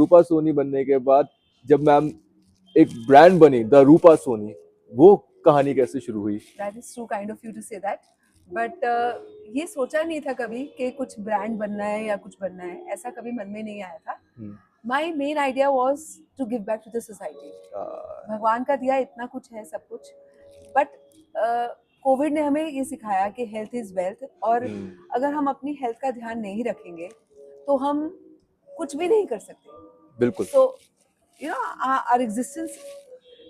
रूपा सोनी बनने के बाद जब मैम एक ब्रांड बनी द रूपा सोनी, वो कहानी कैसे शुरू हुई? That is true kind of you to say that. But ये सोचा नहीं था कभी कि कुछ ब्रांड बनना है या कुछ बनना है, ऐसा कभी मन में नहीं आया था. My main idea was to give back to the society. भगवान का दिया इतना कुछ है, सब कुछ. But कोविड ने हमें ये सिखाया कि हेल्थ इज वेल्थ, और अगर हम अपनी हेल्थ का ध्यान नहीं रखेंगे तो हम कुछ भी नहीं कर सकते. बिल्कुल. So you know our existence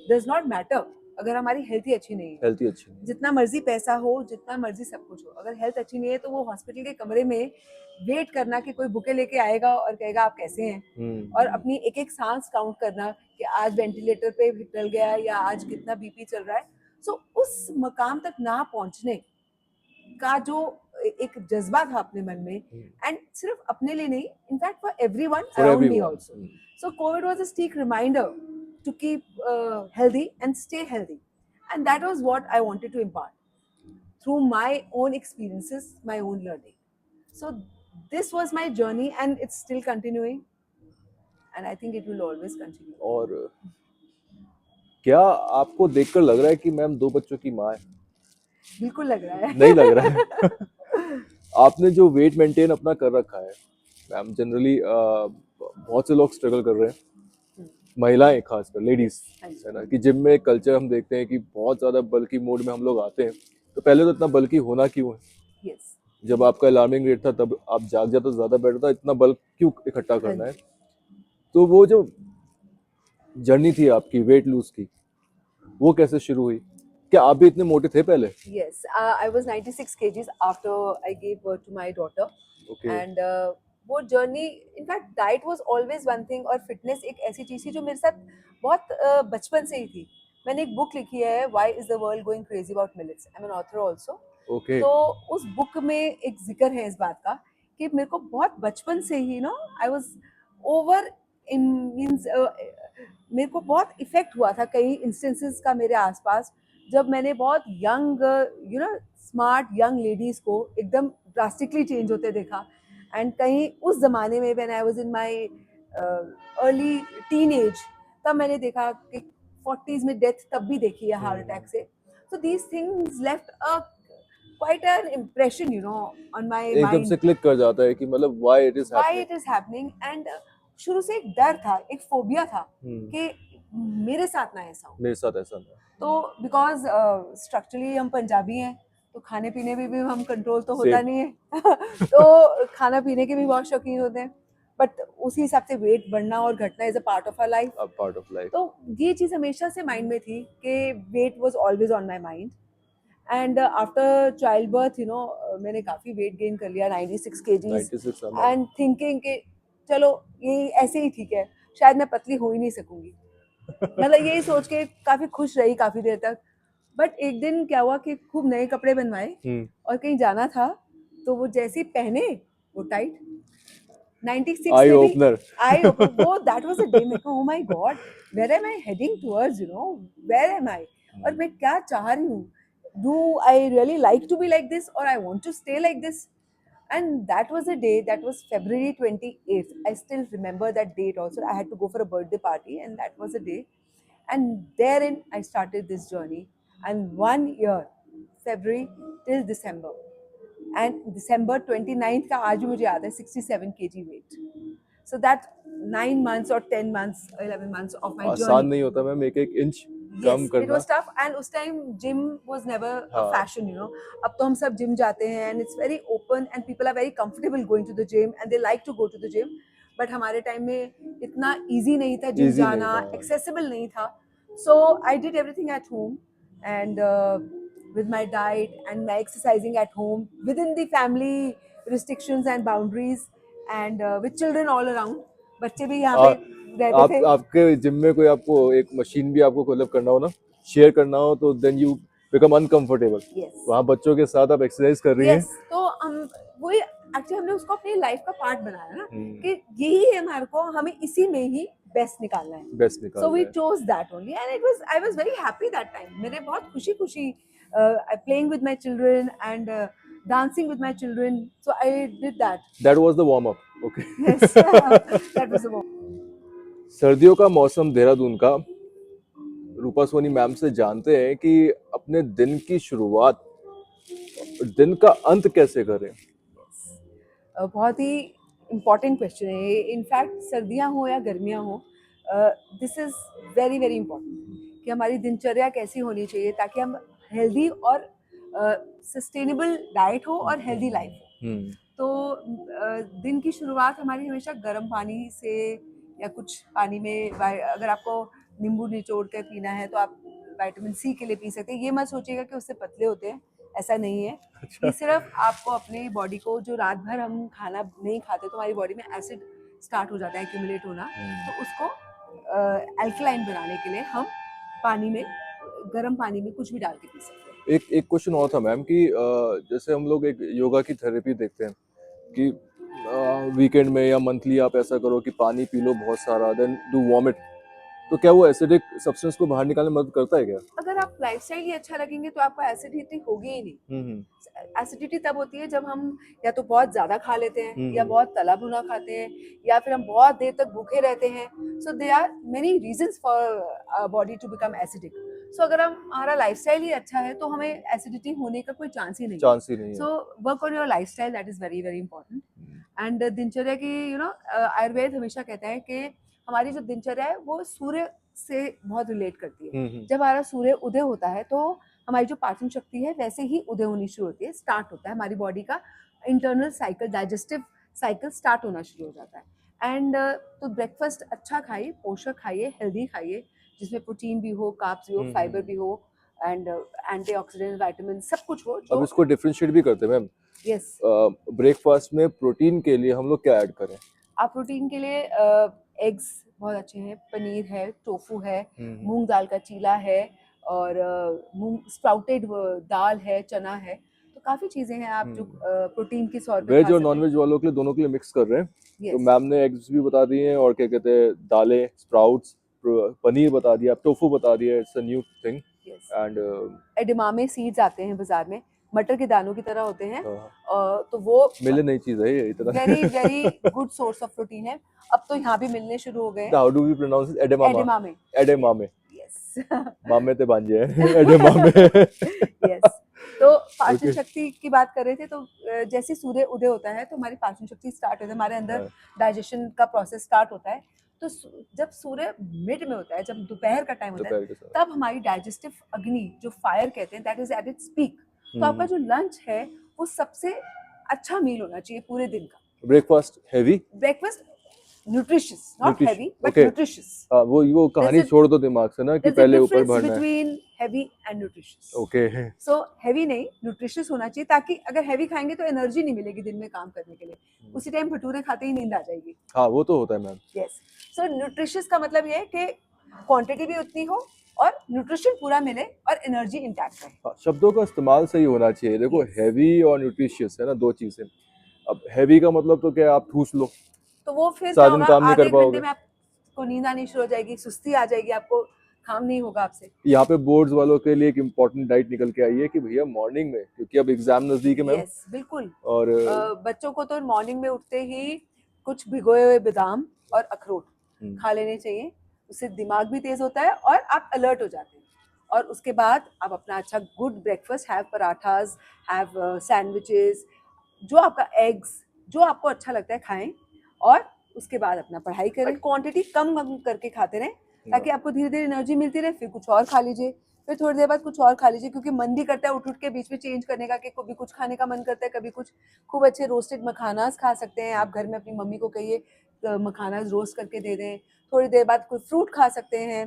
does not matter अगर हमारी हेल्थ ही अच्छी नहीं है. हेल्थ ही अच्छी नहीं. जितना मर्जी पैसा हो, जितना मर्जी सब कुछ हो, अगर हेल्थ अच्छी नहीं है तो वो हॉस्पिटल के कमरे में वेट करना कि कोई बुके लेके आएगा और कहेगा आप कैसे हैं, और अपनी एक एक सांस काउंट करना कि आज वेंटिलेटर पे डल गया या आज कितना बीपी चल रहा है. सो उस मकाम तक ना पहुंचने का जो एक जज्बा था अपने मन में, एंड सिर्फ अपने लिए नहीं, in fact for everyone around me also. So Covid was a stark reminder to keep healthy and stay healthy, and that was what I wanted to impart through my own experiences, my own learning. So this was my journey and it's still continuing, and I think it will always continue. और क्या आपको देखकर लग रहा है कि ma'am 2 बच्चों की माँ है? बिल्कुल लग रहा है. नहीं लग रहा है. आपने जो वेट मेंटेन अपना कर रखा है मैम, जनरली बहुत से लोग स्ट्रगल कर रहे हैं, महिलाएं खासकर लेडीज, है ना, कि जिम में कल्चर हम देखते हैं कि बहुत ज्यादा बल्की मोड में हम लोग आते हैं. तो पहले तो इतना बल्की होना क्यों है? Yes. जब आपका अलार्मिंग रेट था तब आप जाग जाते तो ज्यादा बेटर था, इतना बल्क क्यों इकट्ठा करना है? तो वो जो जर्नी थी आपकी वेट लूज की, वो कैसे शुरू हुई? क्या आप भी इतने मोटे थे पहले? Yes, I was 96 kgs after I gave birth to my daughter. Okay. And वो journey, in fact diet was always one thing, और फिटनेस एक ऐसी चीज थी जो मेरे साथ बहुत बचपन से ही थी. मैंने एक बुक लिखी है, why is the world going crazy about millets. I am an author also. Okay. तो उस बुक में एक जिक्र है इस बात का कि मेरे को बहुत बचपन से ही आई वाज ओवर मींस मेरे को बहुत इफेक्ट हुआ था कई इंस्टेंसेस का मेरे आसपास, जब मैंने बहुत यंग स्मार्ट यंग लेडीज को एकदम ड्रास्टिकली चेंज होते देखा. एंड कहीं उस जमाने में when I was in my early teen age, तब मैंने देखा कि 40s में डेथ तब भी देखी है हार्ट अटैक से. So these things left a quite an impression on my एकदम माइंड, से क्लिक कर जाता है कि मतलब why it is why it is happening. And शुरू से एक डर था, एक फोबिया था कि मेरे साथ ना ऐसा हो. मेरे साथ ऐसा ना. तो बिकॉज स्ट्रक्चरली हम पंजाबी हैं, तो खाने पीने में भी हम कंट्रोल तो होता नहीं है. तो खाना पीने के भी बहुत शौकीन होते हैं, बट उसी हिसाब से वेट बढ़ना और घटना is a part of our life. Part of life. तो ये चीज़ हमेशा से माइंड में थी कि weight was always on my mind. And after child birth मैंने काफ़ी वेट गेन कर लिया, 96 केजीज. 96 एंड थिंकिंग कि चलो ये ऐसे ही ठीक है, शायद मैं पतली हो ही नहीं सकूंगी. मतलब यही सोच के काफी खुश रही काफी देर तक. बट एक दिन क्या हुआ कि खूब नए कपड़े बनवाए और कहीं जाना था, तो वो जैसे ही पहने वो टाइट. 96 आई में भी ओपनर. आई ओपन वो दैट वाज अ डे. मैं कहूँ, oh my God, where am I heading towards, where am I, और मैं क्या चाह रही हूँ. Do I really like to be like this, और I want to stay like this. And that was a day, that was February 28th. I still remember that date also. I had to go for a birthday party, and that was a day. And therein I started this journey. And 1 year, February till December. And December 29th का आज भी मुझे याद है, 67 kg weight. So that 9 months or 10 months, 11 months of my journey. आसान नहीं होता ma'am एक एक इंच कम Yes, करना. it was tough, and उस time gym was never a fashion. अब तो हम सब gym जाते हैं, and it's very open, and people are very comfortable going to the gym, and they like to go to the gym. But हमारे time में इतना easy नहीं था gym Easy नहीं जाना, था. accessible नहीं था. So I did everything at home, and with my diet and my exercising at home within the family restrictions and boundaries, and with children all around. बच्चे भी यहाँ पे रहते थे. आपके जिम में कोई आपको एक मशीन भी आपको कोलैब करना हो ना, शेयर करना हो, तो देन यू बिकम अनकंफर्टेबल. वहाँ बच्चों के साथ आप एक्सरसाइज कर रही हैं. तो हम वही एक्चुअली हमने उसको अपनी लाइफ का पार्ट बनाया ना, कि यही है हमारे को, हमें इसी में ही बेस्ट निकालना है. बेस्ट निकालना so we chose that only, and it was I was very happy that time. मैंने बहुत खुशी खुशी playing with my children and dancing with my children. So I did that. That was the warm up. Okay. Yes. That was the warm. सर्दियों का मौसम देहरादून का, रूपा Soni ma'am से जानते हैं कि अपने दिन की शुरुआत, दिन का अंत कैसे करें। बहुत ही इम्पॉर्टेंट क्वेश्चन है ये। इनफैक्ट सर्दियाँ हो या गर्मियाँ हो, this is very very important कि हमारी दिनचर्या कैसी होनी चाहिए ताकि हम हेल्दी और सस्टेनेबल डाइट हो और हेल्दी लाइफ हो। तो दिन की शुरुआत हमारी हमेशा गर्म पानी से या कुछ पानी में अगर आपको नींबू निचोड़ कर पीना है तो आप विटामिन सी के लिए पी सकते हैं। ये मत सोचिएगा कि उससे पतले होते हैं, ऐसा नहीं है। ये सिर्फ आपको अपनी बॉडी को, जो रात भर हम खाना नहीं खाते तो हमारी बॉडी में एसिड स्टार्ट हो जाता है एक्यूमुलेट होना, तो उसको अल्कलाइन बनाने के लिए हम पानी में, गर्म पानी में कुछ भी डाल के पी सकते हैं। एक क्वेश्चन और था मैम कि जैसे हम लोग एक योगा की थेरेपी देखते हैं कि वीकेंड में या मंथली आप ऐसा करो कि पानी पी लो बहुत सारा, देन डू वॉमिट, तो क्या वो एसिडिक सब्सटेंस को बाहर निकालने में मदद करता है क्या? अगर आप लाइफस्टाइल ही अच्छा रखेंगे तो आपको एसिडिटी होगी ही नहीं। एसिडिटी तब होती है जब हम या तो बहुत ज्यादा खा लेते हैं या बहुत तला भुना खाते हैं या फिर हम बहुत देर तक भूखे रहते हैं। So there are many reasons for body to become acidic. So अगर हमारा लाइफस्टाइल ही अच्छा है तो हमें एसिडिटी होने का कोई चांस ही नहीं है। So work on your lifestyle, that is very very important. And दिनचर्या की आयुर्वेद हमेशा कहता है कि हमारी जो दिनचर्या है वो सूर्य से बहुत रिलेट करती है। जब हमारा सूर्य उदय होता है तो हमारी जो पाचन शक्ति है वैसे ही उदय होनी शुरू होती है, स्टार्ट होता है हमारी बॉडी का internal cycle, digestive cycle start होना शुरू हो जाता है। एंड तो ब्रेकफास्ट अच्छा खाइए, पोषक खाइए, हेल्दी खाइए, जिसमें प्रोटीन भी हो, कार्ब्स भी हो, फाइबर भी हो एंड एंटीऑक्सीडेंट, विटामिन सब कुछ हो। अब इसको डिफरेंशिएट भी करते हैं मैम। यस, ब्रेकफास्ट में प्रोटीन के लिए हम लोग क्या ऐड करें? आप प्रोटीन के लिए एग्स बहुत अच्छे हैं, पनीर है, टोफू है, मूंग दाल का चीला है और मूंग स्प्राउटेड दाल है, चना है। तो काफी चीजें हैं आप जो प्रोटीन की सोर्स पे वेज और नॉन वेज वालों के लिए, दोनों के लिए मिक्स कर रहे हैं। तो मैम ने एग्स भी बता दिए हैं और क्या कहते हैं दालें, स्प्राउट्स, पनीर बता दिया, टोफू बता दिया, it's a new thing. And edamame seeds आते हैं बाजार में, मटर के दानों की तरह होते हैं। तो वो मिले नई चीज है ये इतना। Very very good source of protein है। अब तो यहाँ भी मिलने शुरू हो गए हैं। How do we pronounce it? Edamame. Edamame. Yes. मामे ते बांजे एडेमामे। यस। तो पाचन शक्ति की बात कर रहे थे, तो जैसे सूर्य उदय होता है तो हमारी पाचन शक्ति स्टार्ट होती है, हमारे अंदर डाइजेशन का प्रोसेस स्टार्ट होता है। तो जब सूर्य मिड में होता है, जब दोपहर का टाइम होता है, तब हमारी डाइजेस्टिव अग्नि, जो फायर कहते हैं, that is at its peak. तो आपका जो लंच है वो सबसे अच्छा मील होना चाहिए पूरे दिन का। Breakfast heavy, breakfast nutritious, not heavy but nutritious. हां, वो कहानी छोड़ दो दिमाग से ना कि पहले ऊपर बढ़ना है। Between heavy and nutritious. Okay. So heavy नहीं, न्यूट्रिशियस होना चाहिए, ताकि अगर हैवी खाएंगे तो एनर्जी नहीं मिलेगी दिन में काम करने के लिए। उसी टाइम भटूरे खाते ही नींद आ जाएगी। हाँ, वो तो होता है मैम। यस। सो न्यूट्रिशियस का मतलब ये है कि क्वांटिटी भी उतनी हो और न्यूट्रिशन पूरा मिले और एनर्जी इंटैक्ट रहे। हाँ, शब्दों का इस्तेमाल सही होना चाहिए। देखो हैवी और न्यूट्रिशियस है ना, दो चीजें। अब हैवी का मतलब तो क्या, आप ठूस लो तो वो फिर सारा दिन काम नहीं कर आधे पाओगे, घंटे में आपको नींद आनी शुरू हो जाएगी, सुस्ती आ जाएगी, आपको काम नहीं होगा आपसे। यहाँ पे बोर्ड्स वालों के लिए एक इम्पोर्टेंट डाइट निकल के आई है कि भैया मॉर्निंग में, क्योंकि अब एग्जाम नजदीक है मैम। यस, बिल्कुल। और बच्चों को तो मॉर्निंग में उठते ही कुछ भिगोए हुए बादाम और अखरोट खा लेने चाहिए, उससे दिमाग भी तेज होता है और आप अलर्ट हो जाते हैं। और उसके बाद आप अपना अच्छा good breakfast, have parathas, have sandwiches, जो आपका एग्स, जो आपको अच्छा लगता है खाएं और उसके बाद अपना पढ़ाई करें। क्वांटिटी कम करके खाते रहें ताकि आपको धीरे धीरे एनर्जी मिलती रहे। फिर कुछ और खा लीजिए, फिर थोड़ी देर बाद कुछ और खा लीजिए, क्योंकि मन भी करता है उठ के बीच में चेंज करने का, कि कभी कुछ खाने का मन करता है, कभी कुछ। खूब अच्छे रोस्टेड मखानास खा सकते हैं आप, घर में अपनी मम्मी को कहिए मखानास रोस्ट करके दे दें। थोड़ी देर बाद कोई फ्रूट खा सकते हैं,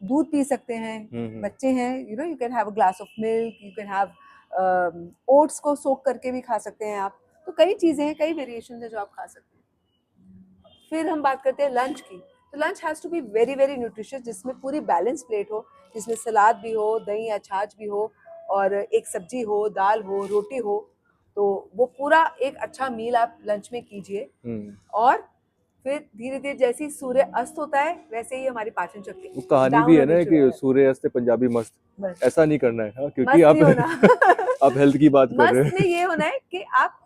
दूध पी सकते हैं, बच्चे हैं, you can have a glass of milk, you can have oats को सोक करके भी खा सकते हैं आप। तो कई चीज़ें हैं, कई वेरिएशन है जो आप खा सकते हैं। फिर हम बात करते हैं लंच की। तो lunch has to be very very nutritious, जिसमें पूरी बैलेंस प्लेट हो, जिसमें सलाद भी हो, दही या छाछ भी हो और एक सब्जी हो, दाल हो, रोटी हो। तो वो पूरा एक अच्छा मील आप लंच में कीजिए। और फिर धीरे धीरे जैसे ही सूर्य अस्त होता है वैसे ही हमारी पाचन शक्ति, वो कहानी भी है ना कि सूर्य अस्त पंजाबी मस्त, ऐसा नहीं करना है। हाँ, क्योंकि आप आप हेल्थ की बात कर रहे हैं। मस्त में ये होना है कि आप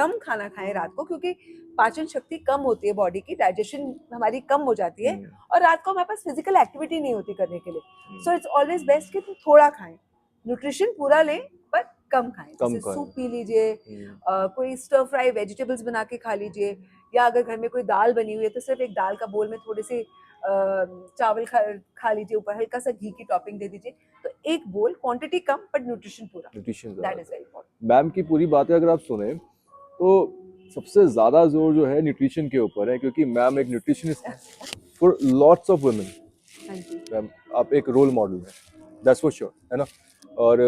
कम खाना खाएं रात को, क्योंकि पाचन शक्ति कम होती है बॉडी की, डाइजेशन हमारी कम हो जाती है और रात को हमारे पास फिजिकल एक्टिविटी नहीं होती करने के लिए। सो इट्स ऑलवेज बेस्ट कि तुम थोड़ा खाएं, न्यूट्रिशन पूरा लें पर कम खाएं। कम जैसे खाएं। सूप पी लीजिए, कोई स्टर फ्राई वेजिटेबल्स बना के खा लीजिए, या अगर घर में कोई दाल बनी हुई है तो सिर्फ एक दाल का बोल में थोड़े से चावल खा लीजिए, ऊपर हल्का सा घी की टॉपिंग दे दीजिए। तो एक बोल, क्वांटिटी कम बट न्यूट्रिशन पूरा, nutrition that is very important. Ma'am की पूरी बातें अगर आप सुने तो सबसे ज्यादा जोर जो है न्यूट्रिशन के ऊपर है, क्योंकि मैम एक न्यूट्रिशनिस्ट है फॉर लॉट्स ऑफ वुमेन। हाँ जी, मैम आप एक रोल मॉडल है, दैट्स फॉर श्योर, है ना। और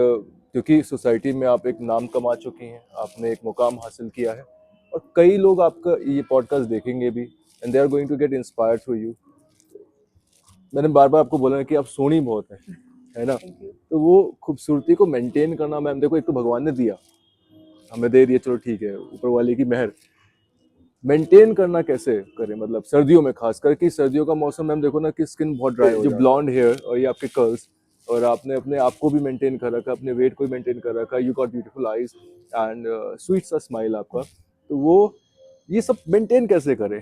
क्योंकि सोसाइटी में आप एक नाम कमा चुकी हैं, आपने एक मुकाम हासिल किया है, और कई लोग आपका ये पॉडकास्ट देखेंगे भी and they are going to get inspired through you. मैंने बार बार आपको बोला है कि आप सोनी बहुत है ना। Thank you. तो वो खूबसूरती को मेंटेन करना, मैम देखो एक तो भगवान ने दिया, हमें दे दिया, चलो ठीक है, ऊपर वाले की मेहर, मेंटेन करना कैसे करें, मतलब सर्दियों में खास करके, सर्दियों का मौसम मैम देखो ना कि स्किन बहुत ड्राई हो, जो ब्लॉन्ड हेयर और ये आपके कर्ल्स, और आपने अपने आप को भी मेंटेन कर रखा, अपने वेट को भी मेंटेन कर रखा, you got beautiful eyes and sweet सा स्माइल आपका। तो वो ये सब मेंटेन कैसे करें,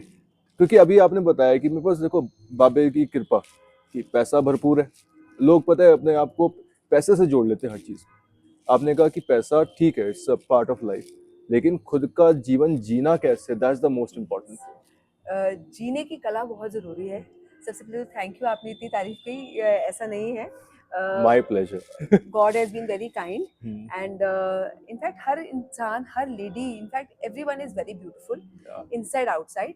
क्योंकि अभी आपने बताया कि मेरे पास देखो बाबे की कृपा कि पैसा भरपूर है, लोग पता है अपने आप को पैसे से जोड़ लेते हैं हर चीज। आपने कहा कि पैसा ठीक है, it's a part of life, लेकिन खुद का जीवन जीना कैसे, दैट्स द मोस्ट इम्पोर्टेंट। जीने की कला बहुत ज़रूरी है। सबसे पहले तो थैंक यू, आपने इतनी तारीफ की, ऐसा नहीं है। My pleasure. God has been very kind and in fact हर इंसान, हर lady, in fact everyone is very beautiful inside outside.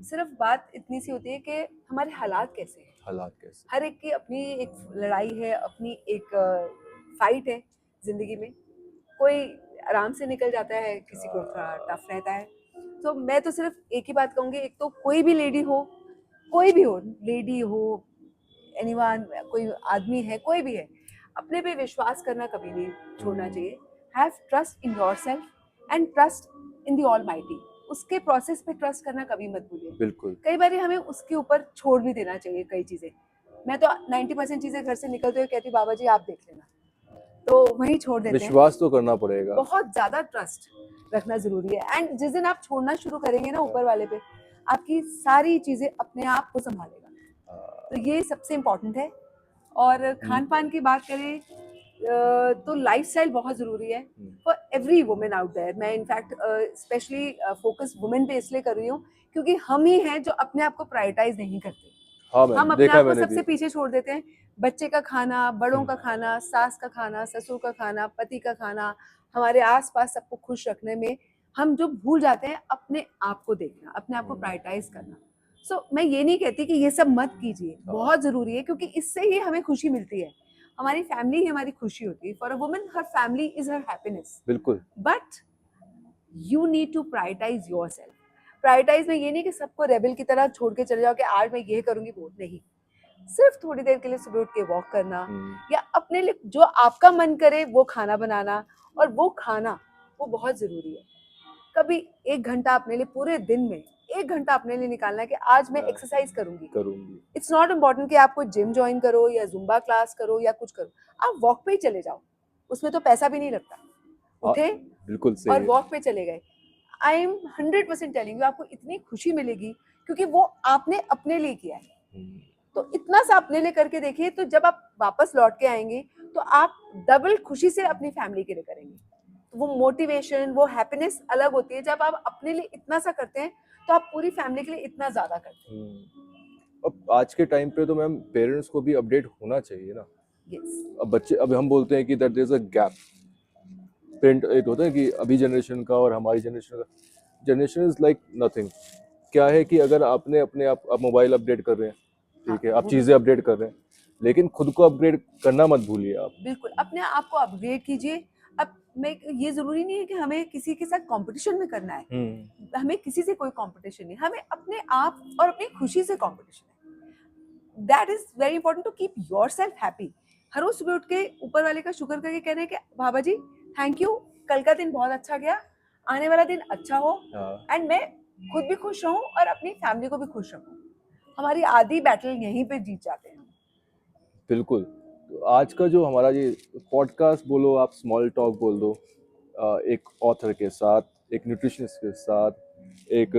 सिर्फ बात इतनी सी होती है कि हमारे हालात कैसे हैं। हालात कैसे, हर एक की अपनी एक लड़ाई है, अपनी एक फाइट है ज़िंदगी में। कोई आराम से निकल जाता है, किसी को थोड़ा टफ रहता है। तो मैं तो सिर्फ एक ही बात कहूँगी, एक तो कोई भी लेडी हो, कोई भी हो, लेडी हो, एनीवन, कोई आदमी है, कोई भी है, अपने पे विश्वास करना कभी नहीं छोड़ना चाहिए। Have trust in yourself and trust in the almighty. उसके प्रोसेस पे ट्रस्ट करना कभी मत भूलिए। बिल्कुल कई बार हमें उसके ऊपर छोड़ भी देना चाहिए कई चीजें। मैं तो 90% चीजें घर से निकलते हुए कहती हूँ, बाबा जी आप देख लेना, तो वहीं छोड़ देते हैं। विश्वास तो करना पड़ेगा, बहुत ज्यादा ट्रस्ट रखना जरूरी है। एंड जिस दिन आप छोड़ना शुरू करेंगे ना ऊपर वाले पे, आपकी सारी चीजें अपने आप को संभालेगा। तो ये सबसे इम्पोर्टेंट है। और खान पान की बात करें तो लाइफस्टाइल बहुत जरूरी है for every women out there. मैं इनफैक्ट स्पेशली फोकस वुमेन पे इसलिए कर रही हूँ क्योंकि हम ही हैं जो अपने आप को प्रायोरिटाइज नहीं करते। हाँ हम मैम अपने देखा आप को मैंने सबसे भी। पीछे छोड़ देते हैं। बच्चे का खाना, बड़ों का खाना, सास का खाना, ससुर का खाना, पति का खाना, हमारे आसपास सबको खुश रखने में हम जो भूल जाते हैं अपने आप को देखना, अपने आप को प्रायोरिटाइज करना। सो मैं ये नहीं कहती कि ये सब मत कीजिए, बहुत जरूरी है, क्योंकि इससे ही हमें खुशी मिलती है। हमारी फैमिली ही हमारी खुशी होती है। For a woman her family is her happiness, बिल्कुल but you need to prioritise yourself. Prioritise में ये नहीं कि सबको रेबल की तरह छोड़ के चले जाओ कि आज मैं ये करूंगी, वो नहीं। सिर्फ थोड़ी देर के लिए सुबह उठ के वॉक करना, या अपने लिए जो आपका मन करे वो खाना बनाना, और वो खाना वो बहुत जरूरी है। कभी 1 घंटा अपने लिए, पूरे दिन में 1 घंटा अपने लिए निकालना है कि आज मैं एक्सरसाइज करूंगी। इट्स नॉट इम्पॉर्टेंट कि आप कोई जिम ज्वाइन करो या जुम्बा क्लास करो या कुछ करो, आप वॉक पे ही चले जाओ, उसमें तो पैसा भी नहीं लगता। उठे बिल्कुल और सही, वॉक पे चले गए, आई एम 100% टेलिंग यू, आपको इतनी खुशी मिलेगी क्योंकि वो आपने अपने लिए किया है। तो इतना सा अपने लिए करके देखिए, तो जब आप वापस लौट के आएंगे तो आप डबल खुशी से अपनी फैमिली के लिए करेंगे। तो वो मोटिवेशन, वो हैप्पीनेस अलग होती है। जब आप अपने लिए इतना सा करते हैं तो आप पूरी फैमिली के लिए इतना ज्यादा करते हैं। अब आज के टाइम पे तो मैम पेरेंट्स को भी अपडेट होना चाहिए ना। यस, अब बच्चे, अब हम बोलते हैं कि that there is a gap, parent एक होता है कि अभी जनरेशन का और हमारी जनरेशन का, जनरेशन इज लाइक नथिंग। क्या है कि अगर आपने अपने आप मोबाइल अपडेट कर रहे हैं, ठीक है, आप चीजें अपडेट कर रहे हैं, लेकिन खुद को अपग्रेड करना मत भूलिए आप। बिल्कुल अपने आप को अपग्रेड कीजिए। अब मैं, ये जरूरी नहीं है कि हमें किसी के साथ कंपटीशन में करना है। हमें किसी से कोई कंपटीशन नहीं, हमें अपने आप और अपनी खुशी से कंपटीशन है। That is very important to keep yourself happy. हर रोज सुबह उठ के ऊपर वाले का शुक्र करके कहना है कि बाबा जी थैंक यू, कल का दिन बहुत अच्छा गया, आने वाला दिन अच्छा हो, एंड मैं खुद भी खुश रहूं और अपनी फैमिली को भी खुश रखूं। हमारी आधी बैटल यहीं पे जीत जाते हैं। बिल्कुल। तो आज का जो हमारा ये पॉडकास्ट बोलो, आप स्मॉल टॉक बोल दो, एक ऑथर के साथ एक न्यूट्रिशनिस्ट के साथ, एक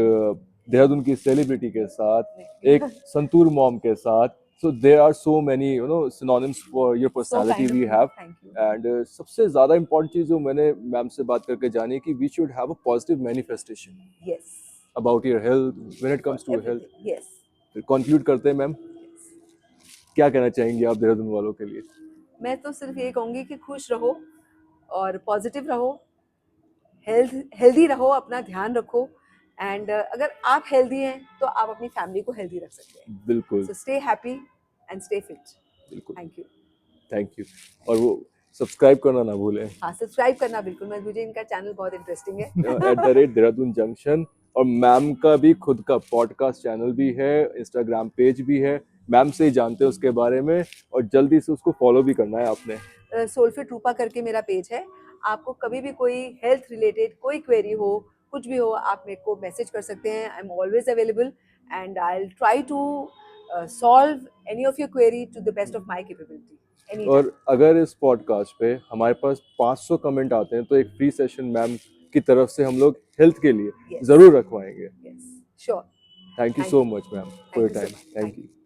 देहरादून की सेलिब्रिटी के साथ, एक संतूर मॉम के साथ. So there are so many synonyms for your So personality kind of we you. have. Thank you. And सबसे ज़्यादा इम्पोर्टेंट चीज़ जो मैंने मैम से बात करके जानी कि we should have a positive manifestation Yes. about your health when it For comes to health. everything. Yes. फिर कंक्लूड करते हैं मैम, क्या कहना चाहेंगी आप देहरादून वालों के लिए? मैं तो सिर्फ ये कहूंगी कि खुश रहो और पॉजिटिव रहो, हेल्दी रहो, अपना ध्यान रखो, एंड अगर आप हेल्दी हैं तो आप अपनी फैमिली को हेल्दी रख सकते हैं. बिल्कुल so stay happy and stay fit. बिल्कुल. Thank you. Thank you. और वो सब्सक्राइब करना ना भूलें हाँ, सब्सक्राइब करना बिल्कुल. मुझे इनका चैनल बहुत इंटरेस्टिंग है. @देहरादून जंक्शन. और मैम का भी खुद का पॉडकास्ट चैनल भी है, इंस्टाग्राम पेज भी है. मैम से ही जानते हैं उसके बारे में, और जल्दी से उसको फॉलो भी करना है आपने. सोलफिट रूपा करके मेरा पेज है. आपको कभी भी कोई हेल्थ रिलेटेड कोई क्वेरी हो, कुछ भी हो, आप मेरे को मैसेज कर सकते हैं. I am always available and I will try to solve any of your query to the best of my capability. और अगर इस पॉडकास्ट पे हमारे पास 500 कमेंट आते हैं तो एक फ्री सेशन मैम की तरफ से हम लोग हेल्थ के लिए Yes. जरूर रखवाएंगे. Yes, sure. Thank you Thank so you. Much ma'am Thank for your you so time. much. Thank Thank you. you.